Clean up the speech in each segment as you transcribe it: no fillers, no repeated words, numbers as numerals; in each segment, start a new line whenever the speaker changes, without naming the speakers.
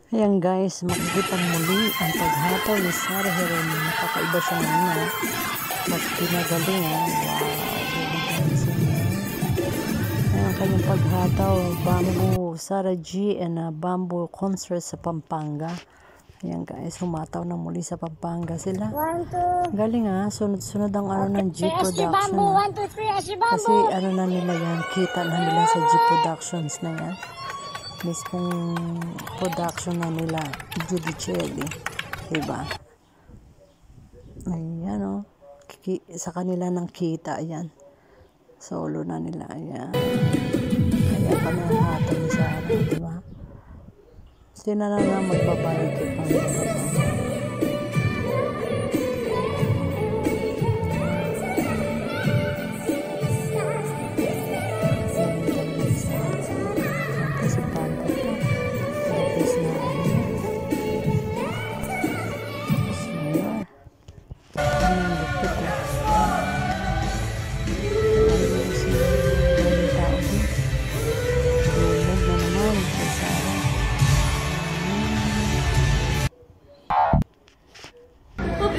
Ayan guys, makikitang muli ang paghataw ni Sarah Geronimo. Kakaiba siya ngayon. Mas pinagaling Wow, ayan ang kanyang paghataw. Bamboo, Sarah G and Bamboo concert sa Pampanga. Ayan guys, humataw na muli sa Pampanga sila. Galing sunod-sunod ang ng G Production. Kasi na nila yan, kita na nila sa G Productions na yan. Mismong production na nila, Judicelli, diba? Ayan sa kanila nang kita, ayan. Solo na nila, ayan. Kaya pa na yung hatol sa araw, diba? Sila na magbabayad kay Panginoon.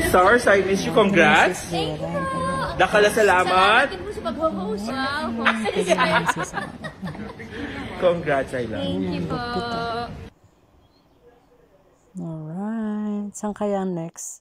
Stars, I miss you. Congrats. Dakala salamat. Congrats, I love you.
Thank you po.
Alright. Saan kaya next?